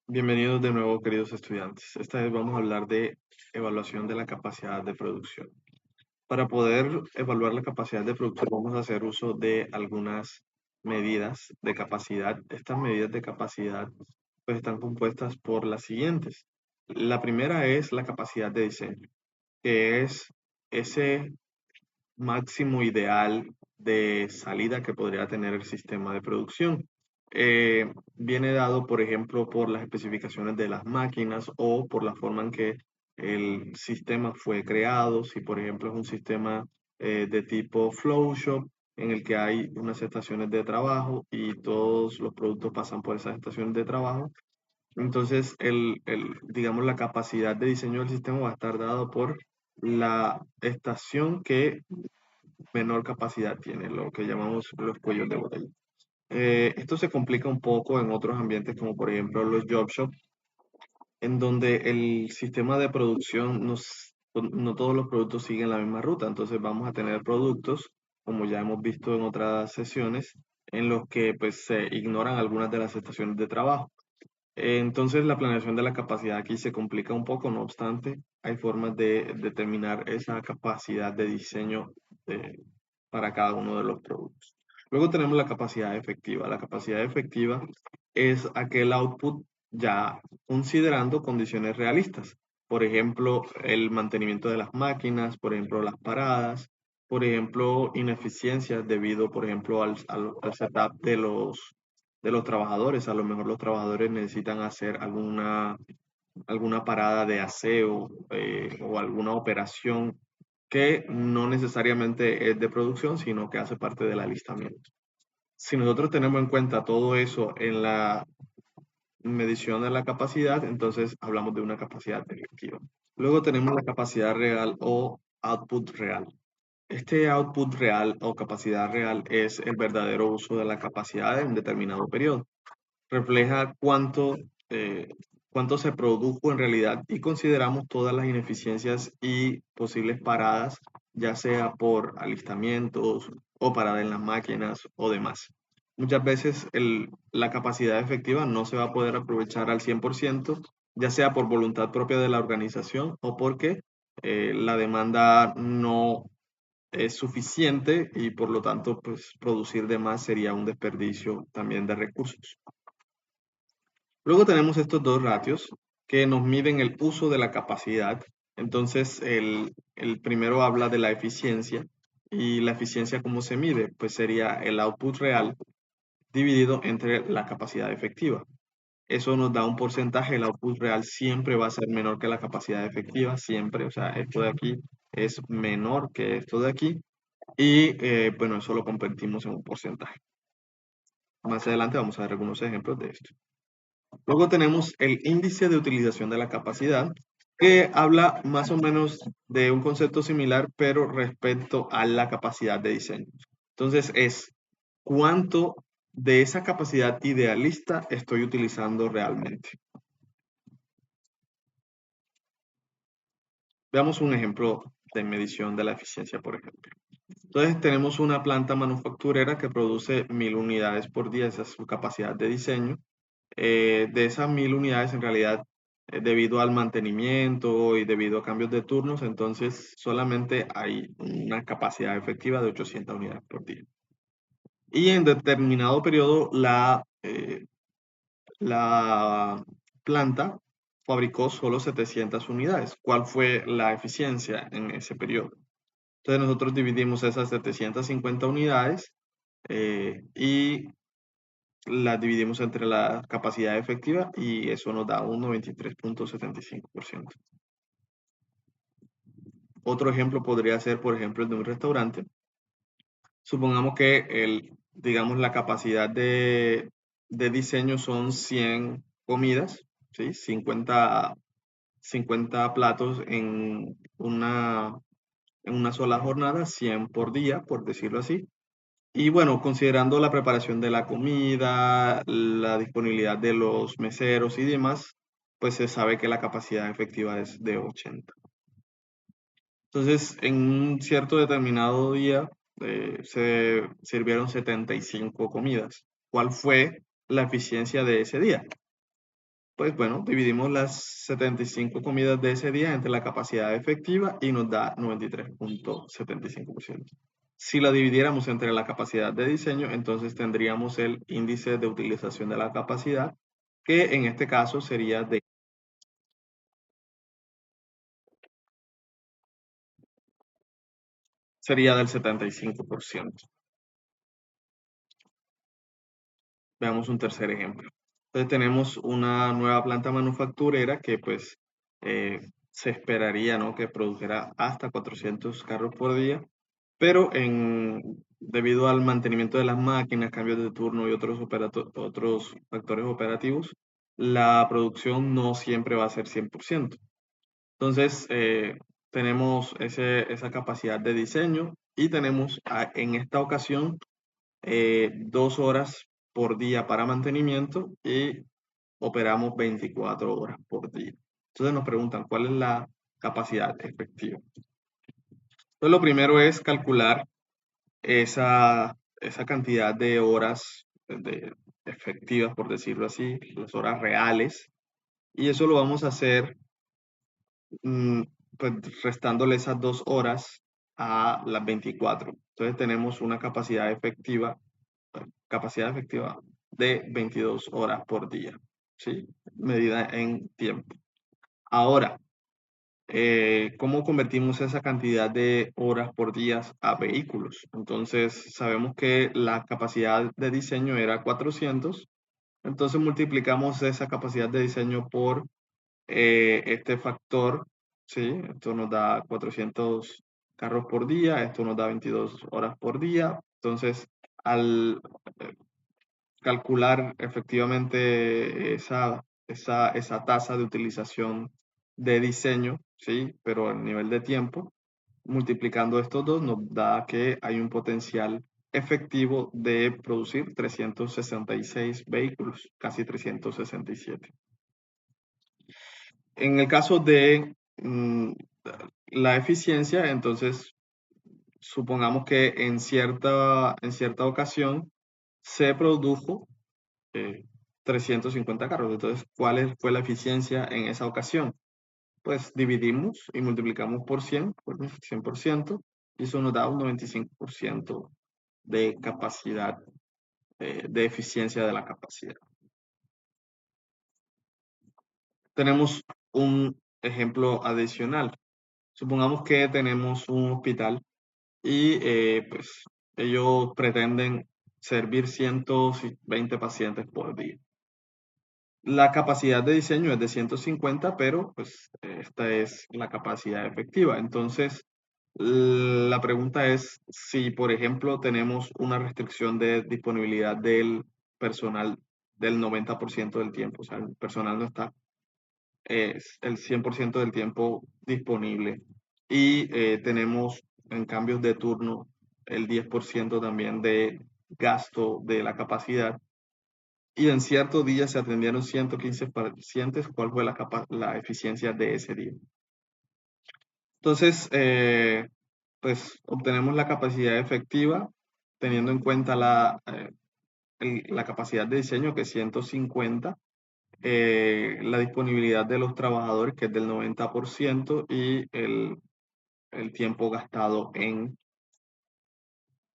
Bienvenidos de nuevo, queridos estudiantes. Esta vez vamos a hablar de evaluación de la capacidad de producción. Para poder evaluar la capacidad de producción, vamos a hacer uso de algunas medidas de capacidad. Estas medidas de capacidad pues, están compuestas por las siguientes. La primera es la capacidad de diseño, que es ese máximo ideal de salida que podría tener el sistema de producción. Viene dado, por ejemplo, por las especificaciones de las máquinas o por la forma en que el sistema fue creado. Si, por ejemplo, es un sistema de tipo flow shop, en el que hay unas estaciones de trabajo y todos los productos pasan por esas estaciones de trabajo. Entonces, digamos, la capacidad de diseño del sistema va a estar dado por la estación que menor capacidad tiene, lo que llamamos los cuellos de botella. Esto se complica un poco en otros ambientes, como por ejemplo los job shops, en donde el sistema de producción no todos los productos siguen la misma ruta. Entonces vamos a tener productos, como ya hemos visto en otras sesiones, en los que pues se ignoran algunas de las estaciones de trabajo. Entonces la planeación de la capacidad aquí se complica un poco, no obstante, hay formas de determinar esa capacidad de diseño para cada uno de los productos. Luego tenemos la capacidad efectiva. La capacidad efectiva es aquel output ya considerando condiciones realistas. Por ejemplo, el mantenimiento de las máquinas, por ejemplo, las paradas, por ejemplo, ineficiencias debido, por ejemplo, al setup de los trabajadores. A lo mejor los trabajadores necesitan hacer alguna parada de aseo o alguna operación que no necesariamente es de producción, sino que hace parte del alistamiento. Si nosotros tenemos en cuenta todo eso en la medición de la capacidad, entonces hablamos de una capacidad efectiva. Luego tenemos la capacidad real o output real. Este output real o capacidad real es el verdadero uso de la capacidad en un determinado periodo. Refleja eh, cuánto se produjo en realidad y consideramos todas las ineficiencias y posibles paradas, ya sea por alistamientos o parada en las máquinas o demás. Muchas veces la capacidad efectiva no se va a poder aprovechar al 100%, ya sea por voluntad propia de la organización o porque la demanda no es suficiente y por lo tanto pues producir de más sería un desperdicio también de recursos. Luego tenemos estos dos ratios que nos miden el uso de la capacidad. Entonces, el primero habla de la eficiencia y la eficiencia, ¿cómo se mide? Pues sería el output real dividido entre la capacidad efectiva. Eso nos da un porcentaje, el output real siempre va a ser menor que la capacidad efectiva, siempre, o sea, esto de aquí es menor que esto de aquí y bueno, eso lo convertimos en un porcentaje. Más adelante vamos a ver algunos ejemplos de esto. Luego tenemos el índice de utilización de la capacidad, que habla más o menos de un concepto similar, pero respecto a la capacidad de diseño. Entonces es cuánto de esa capacidad idealista estoy utilizando realmente. Veamos un ejemplo de medición de la eficiencia, por ejemplo. Entonces tenemos una planta manufacturera que produce 1000 unidades por día, esa es su capacidad de diseño. De esas 1000 unidades, en realidad, debido al mantenimiento y debido a cambios de turnos, entonces solamente hay una capacidad efectiva de 800 unidades por día. Y en determinado periodo, la planta fabricó solo 700 unidades. ¿Cuál fue la eficiencia en ese periodo? Entonces nosotros dividimos esas 750 unidades y las dividimos entre la capacidad efectiva y eso nos da un 93.75%. Otro ejemplo podría ser, por ejemplo, el de un restaurante. Supongamos que digamos, la capacidad de diseño son 100 comidas, ¿sí? 50 platos en una sola jornada, 100 por día, por decirlo así. Y bueno, considerando la preparación de la comida, la disponibilidad de los meseros y demás, pues se sabe que la capacidad efectiva es de 80. Entonces, en un cierto determinado día se sirvieron 75 comidas. ¿Cuál fue la eficiencia de ese día? Pues bueno, dividimos las 75 comidas de ese día entre la capacidad efectiva y nos da 93,75%. Si la dividiéramos entre la capacidad de diseño, entonces tendríamos el índice de utilización de la capacidad, que en este caso sería del 75%. Veamos un tercer ejemplo. Entonces tenemos una nueva planta manufacturera que pues se esperaría, ¿no?, que produjera hasta 400 carros por día, pero debido al mantenimiento de las máquinas, cambios de turno y otros factores operativos, la producción no siempre va a ser 100%. Entonces, tenemos esa capacidad de diseño y tenemos en esta ocasión 2 horas por día para mantenimiento y operamos 24 horas por día. Entonces nos preguntan cuál es la capacidad efectiva. Entonces lo primero es calcular esa cantidad de horas efectivas, por decirlo así, las horas reales. Y eso lo vamos a hacer mm, pues, restándole esas 2 horas a las 24. Entonces tenemos una capacidad efectiva de 22 horas por día, ¿sí? Medida en tiempo. Ahora, ¿cómo convertimos esa cantidad de horas por día a vehículos? Entonces, sabemos que la capacidad de diseño era 400, entonces multiplicamos esa capacidad de diseño por este factor, ¿sí? Esto nos da 400 carros por día, esto nos da 22 horas por día. Entonces, al calcular efectivamente esa tasa de utilización de diseño, ¿sí? Pero a nivel de tiempo, multiplicando estos dos nos da que hay un potencial efectivo de producir 366 vehículos, casi 367. En el caso de la eficiencia, entonces supongamos que en cierta ocasión se produjo eh, 350 carros. Entonces, fue la eficiencia en esa ocasión? Pues dividimos y multiplicamos por 100, por 100%, y eso nos da un 95% de capacidad, de eficiencia de la capacidad. Tenemos un ejemplo adicional. Supongamos que tenemos un hospital y pues ellos pretenden servir 120 pacientes por día. La capacidad de diseño es de 150, pero pues esta es la capacidad efectiva. Entonces, la pregunta es si, por ejemplo, tenemos una restricción de disponibilidad del personal del 90% del tiempo, o sea, el personal no está el 100% del tiempo disponible y tenemos en cambios de turno el 10% también de gasto de la capacidad y en cierto día se atendieron 115 pacientes, ¿cuál fue la eficiencia de ese día? Entonces, pues obtenemos la capacidad efectiva teniendo en cuenta la capacidad de diseño que es 150, la disponibilidad de los trabajadores que es del 90% y el tiempo gastado en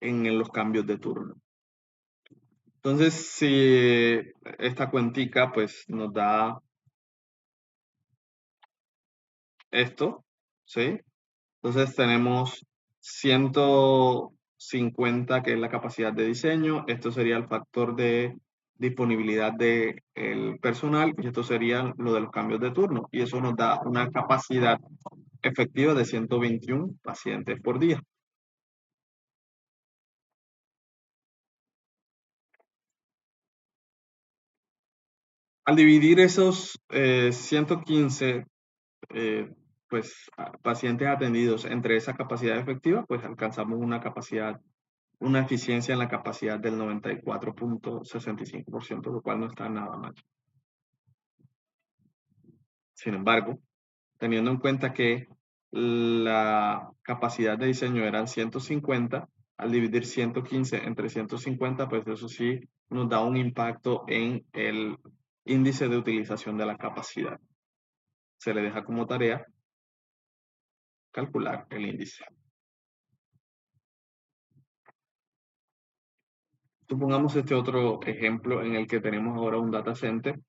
los cambios de turno. Entonces, si esta cuentica pues nos da esto, ¿sí? Entonces tenemos 150 que es la capacidad de diseño, esto sería el factor de disponibilidad del personal y esto sería lo de los cambios de turno y eso nos da una capacidad efectiva de 121 pacientes por día. Al dividir esos 115 pues, pacientes atendidos entre esa capacidad efectiva, pues alcanzamos una eficiencia en la capacidad del 94,65%, lo cual no está nada mal. Sin embargo, teniendo en cuenta que la capacidad de diseño eran 150, al dividir 115 entre 150, pues eso sí nos da un impacto en índice de utilización de la capacidad. Se le deja como tarea calcular el índice. Supongamos este otro ejemplo en el que tenemos ahora un data center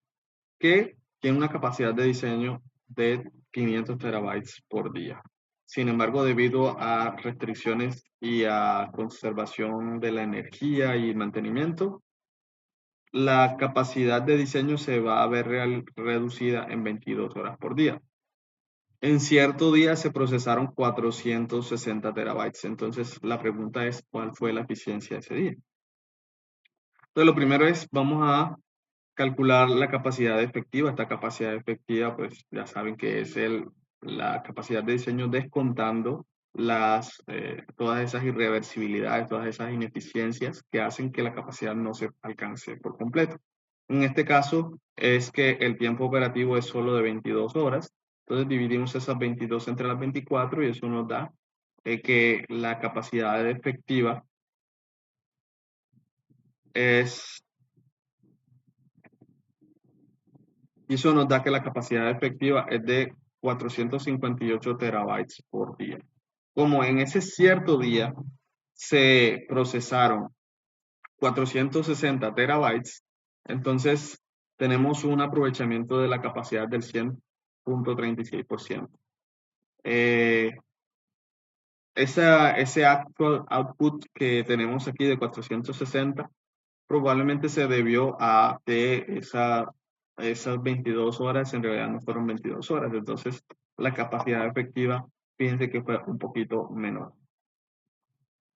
que tiene una capacidad de diseño de 500 terabytes por día. Sin embargo, debido a restricciones y a conservación de la energía y mantenimiento, la capacidad de diseño se va a ver reducida en 22 horas por día. En cierto día se procesaron 460 terabytes. Entonces, la pregunta es, ¿cuál fue la eficiencia de ese día? Entonces, lo primero es, vamos a calcular la capacidad efectiva. Esta capacidad efectiva, pues ya saben que es la capacidad de diseño descontando todas esas irreversibilidades, todas esas ineficiencias que hacen que la capacidad no se alcance por completo. En este caso es que el tiempo operativo es solo de 22 horas. Entonces dividimos esas 22 entre las 24 y eso nos da que la capacidad efectiva es Y eso nos da que la capacidad efectiva es de 458 terabytes por día. Como en ese cierto día se procesaron 460 terabytes, entonces tenemos un aprovechamiento de la capacidad del 100.36%. Ese actual output que tenemos aquí de 460 probablemente se debió a que esas 22 horas en realidad no fueron 22 horas, entonces la capacidad efectiva, fíjense que fue un poquito menor.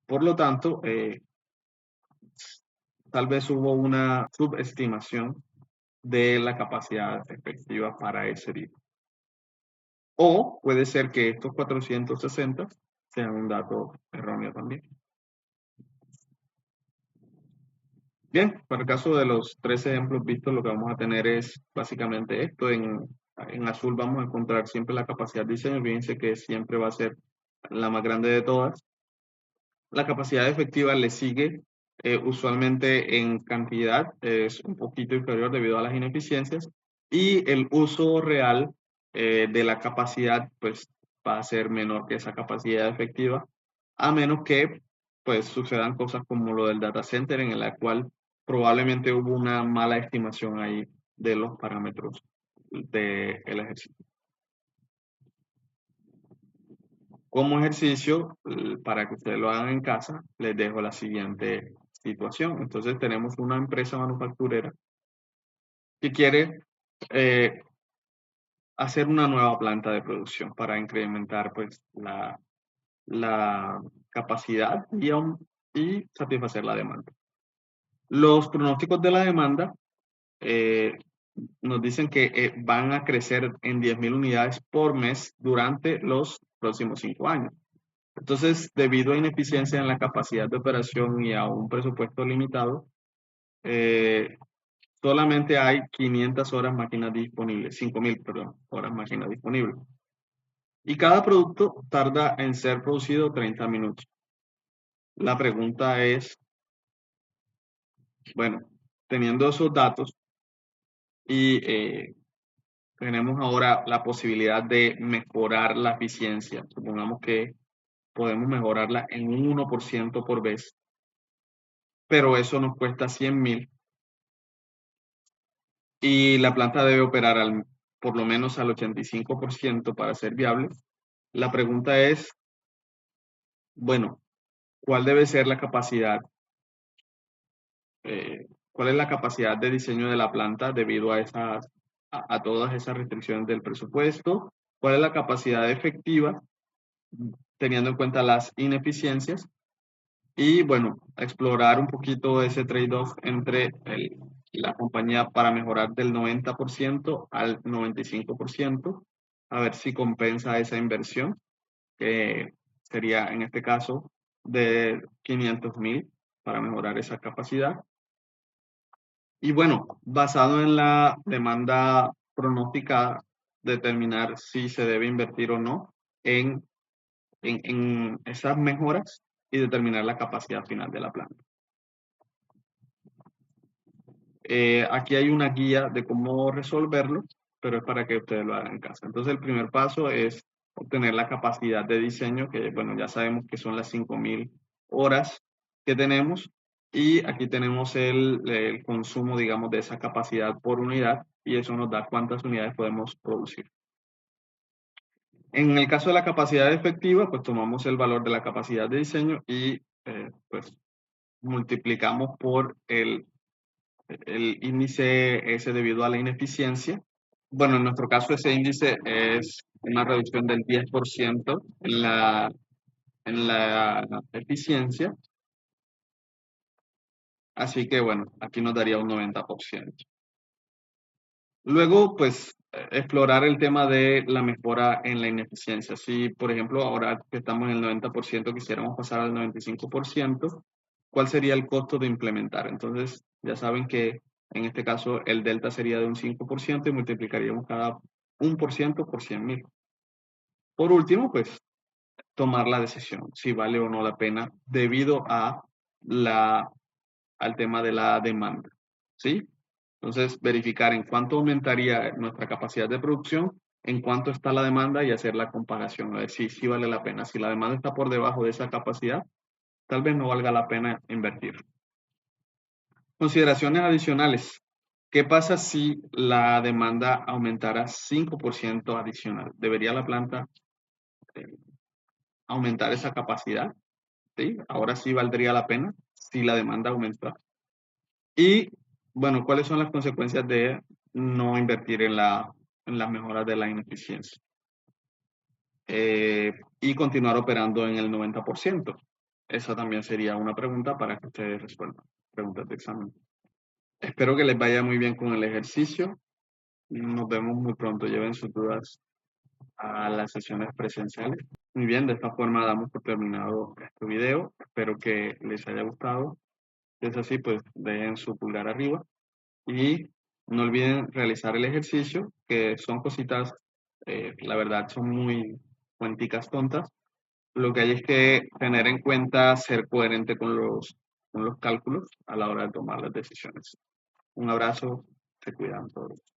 Por lo tanto, tal vez hubo una subestimación de la capacidad efectiva para ese día. O puede ser que estos 460 sean un dato erróneo también. Bien, para el caso de los tres ejemplos vistos, lo que vamos a tener es básicamente esto. En azul vamos a encontrar siempre la capacidad de diseño. Fíjense que siempre va a ser la más grande de todas. La capacidad efectiva le sigue usualmente en cantidad, es un poquito inferior debido a las ineficiencias. Y el uso real de la capacidad, pues va a ser menor que esa capacidad efectiva, a menos que pues sucedan cosas como lo del data center en la cual probablemente hubo una mala estimación ahí de los parámetros del ejercicio. Como ejercicio, para que ustedes lo hagan en casa, les dejo la siguiente situación. Entonces tenemos una empresa manufacturera que quiere eh, hacer una nueva planta de producción para incrementar pues la capacidad y satisfacer la demanda. Los pronósticos de la demanda eh, nos dicen que van a crecer en 10.000 unidades por mes durante los próximos 5 años. Entonces, debido a ineficiencia en la capacidad de operación y a un presupuesto limitado, eh, solamente hay 500 horas máquinas disponibles, 5.000, perdón, horas máquinas disponibles. Y cada producto tarda en ser producido 30 minutos. La pregunta es, bueno, teniendo esos datos y tenemos ahora la posibilidad de mejorar la eficiencia, supongamos que podemos mejorarla en un 1% por vez, pero eso nos cuesta 100.000 y la planta debe operar por lo menos al 85% para ser viable. La pregunta es, bueno, ¿cuál debe ser la capacidad? ¿Cuál es la capacidad de diseño de la planta debido a todas esas restricciones del presupuesto? ¿Cuál es la capacidad efectiva teniendo en cuenta las ineficiencias? Y bueno, explorar un poquito ese trade-off entre la compañía para mejorar del 90% al 95%, a ver si compensa esa inversión, que sería en este caso de 500.000 para mejorar esa capacidad. Y bueno, basado en la demanda pronosticada, determinar si se debe invertir o no en, en esas mejoras y determinar la capacidad final de la planta. Aquí hay una guía de cómo resolverlo, pero es para que ustedes lo hagan en casa. Entonces, el primer paso es obtener la capacidad de diseño, que bueno, ya sabemos que son las 5.000 horas que tenemos. Y aquí tenemos el consumo, digamos, de esa capacidad por unidad, y eso nos da cuántas unidades podemos producir. En el caso de la capacidad efectiva, pues tomamos el valor de la capacidad de diseño y pues multiplicamos por el índice ese debido a la ineficiencia. Bueno, en nuestro caso ese índice es una reducción del 10% en la eficiencia, así que bueno, aquí nos daría un 90%. Luego, pues, explorar el tema de la mejora en la ineficiencia. Si, por ejemplo, ahora que estamos en el 90%, quisiéramos pasar al 95%, ¿cuál sería el costo de implementar? Entonces, ya saben que en este caso el delta sería de un 5% y multiplicaríamos cada 1% por 100.000. Por último, pues, tomar la decisión, si vale o no la pena, debido la, al tema de la demanda, ¿sí? Entonces, verificar en cuánto aumentaría nuestra capacidad de producción, en cuánto está la demanda y hacer la comparación, a ver si vale la pena. Si la demanda está por debajo de esa capacidad, tal vez no valga la pena invertir. Consideraciones adicionales. ¿Qué pasa si la demanda aumentara 5% adicional? ¿Debería la planta eh, aumentar esa capacidad? ¿Sí? Ahora sí valdría la pena si la demanda aumenta. Y bueno, ¿cuáles son las consecuencias de no invertir en las mejoras de la ineficiencia? Y continuar operando en el 90%. Esa también sería una pregunta para que ustedes respondan. Preguntas de examen. Espero que les vaya muy bien con el ejercicio. Nos vemos muy pronto. Lleven sus dudas a las sesiones presenciales. Muy bien, de esta forma damos por terminado este video. Espero que les haya gustado. Si es así, pues dejen su pulgar arriba. Y no olviden realizar el ejercicio, que son cositas, la verdad, son muy cuenticas tontas. Lo que hay es que tener en cuenta ser coherente con los cálculos a la hora de tomar las decisiones. Un abrazo, se cuidan todos.